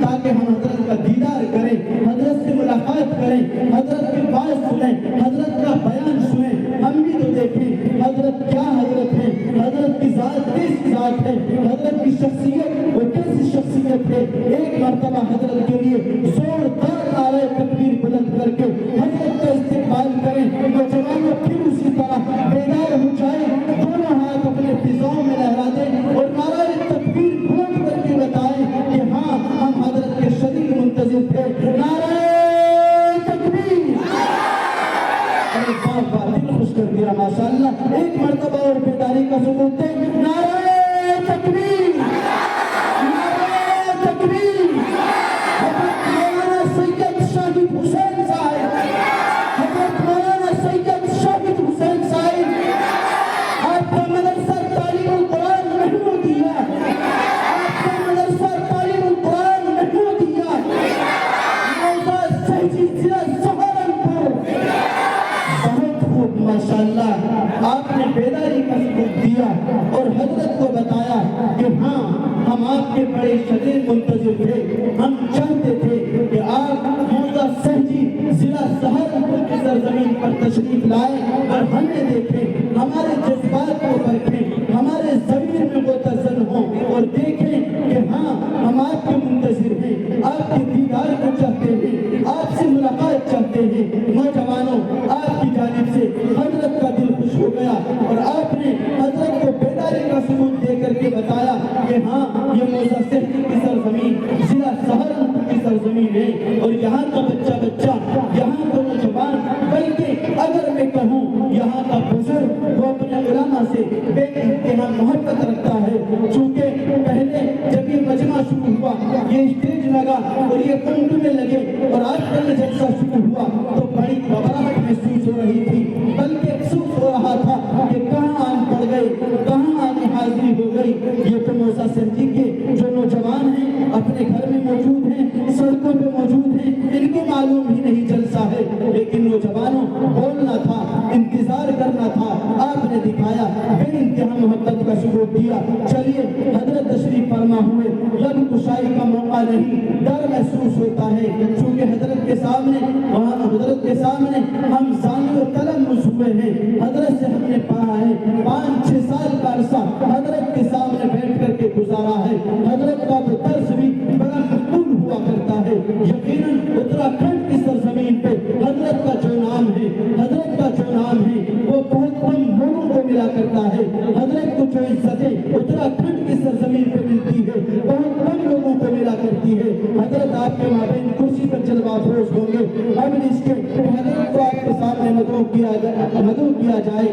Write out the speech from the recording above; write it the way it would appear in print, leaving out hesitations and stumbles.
تاکہ ہم حضرت کا دیدار کریں، حضرت سے ملاقات کریں، حضرت کی بات سنیں، حضرت کا بیان سنیں، ہم بھی تو دیکھیں حضرت کیا حضرت ہے، حضرت کی ذات کیسی ذات ہے، حضرت کی شخصیت وہ کیسی شخصیت ہے۔ ایک مرتبہ حضرت کے لیے زوردار نعرہ تکبیر بلند کر کے حضرت کا استقبال کریں، نوجوانوں پھر اسی طرح بیدار ہو جائیں، دونوں ہاتھ اپنے فضاؤں میں لہرا دیں اور نعرہ تکبیر بلند کر کے بتائیں کہ ہاں ہم حضرت کے شدید منتظر تھے۔ نعرہ تکبیر! ارے باپ باپ دل خوش کر دیا ماشاءاللہ، ایک مرتبہ اور بیداری کا ثبوت دیں۔ نعرہ تکبیر! نعرہ تکبیر! حضرت مولانا سید شاہد حسین صاحب، حضرت مولانا سید شاہد حسین صاحب، آپ کا مدرسہ تعلیم القرآن محمودیہ، آپ کا مدرسہ تعلیم القرآن محمودیہ، موضع سہجی ضلع سہارنپور۔ بہت خوب ماشاءاللہ، آپ نے بیداری کا ثبوت دیا اور حضرت کو بتایا کہ ہاں ہم آپ کے بڑے شدید منتظر تھے، ہم چاہتے تھے کہ آپ موضع سہجی ضلع سہارنپور کی سرزمین پر تشریف لائیں اور ہمیں دیکھیں، ہمارے جذبات کو پرکھیں، ہمارے ضمیر میں متزن ہوں اور دیکھیں کہ ہاں ہم آپ کے منتظر ہیں، آپ کے دیدار کو چاہتے ہیں، آپ سے ملاقات چاہتے ہیں۔ نوجوانوں، آپ کی جانب سے حضرت کا دل خوش ہو گیا اور آپ نے حضرت کو بیداری کا ثبوت دے کر کے بتایا کہ ہاں یہ موضع سہجی کی سرزمین ضلع سہارنپور کی سرزمین ہے اور یہاں کا بچہ یہاں کا نوجوان، بلکہ اگر میں کہوں یہاں کا بزرگ، وہ اپنے علماء سے بے انتہا محبت رکھتا ہے۔ چونکہ پہلے جب یہ مجمع شروع ہوا، یہ اسٹیج لگا اور یہ کنڈ میں لگے اور آج کل جلسہ شروع ہوا تو بڑی گھبراہٹ محسوس ہو رہی تھی، بلکہ افسوس ہو رہا تھا کہ کہاں آن پڑ گئے، کہاں آنے حاضری ہو گئی۔ یہ تو موضع سہجی کے جو نوجوان ہیں اپنے گھر میں موجود ہیں، سڑکوں پہ موجود ہیں، ان کو معلوم ہی نہیں جلسہ ہے، لیکن نوجوانوں بولنا تھا، انتظار کرنا تھا، آپ نے دکھایا، بے انتہا محبت کا ثبوت دیا۔ چلیے حضرت تشریف فرما ہوئے، لب کشائی کا موقع نہیں، ڈر محسوس ہوتا ہے، چونکہ حضرت کے سامنے ہم ثانی و تلمس ہوئے ہیں، حضرت سے ہم نے پڑھا ہے، 5-6 سال کا عرصہ حضرت کے سامنے بیٹھ کر کے گزارا ہے، حضرت کا وہ درس بھی بڑا مقبول ہوا کرتا ہے۔ یقیناً اتراکھنڈ کی سرزمین پہ حضرت کا جو نام ہے، حضرت کا جو نام ہے وہ بہت کم لوگوں کو ملا کرتا ہے۔ حضرت کو جو عزتیں اتراکھنڈ کی سرزمین پہ ملتی ہے بہت کم لوگوں کو ملا کرتی ہے۔ حضرت آپ کے مابین کرسی پر جلوہ افروز ہوں گے، اب اس کے حضرت کو آپ کے سامنے مدعو کیا جائے۔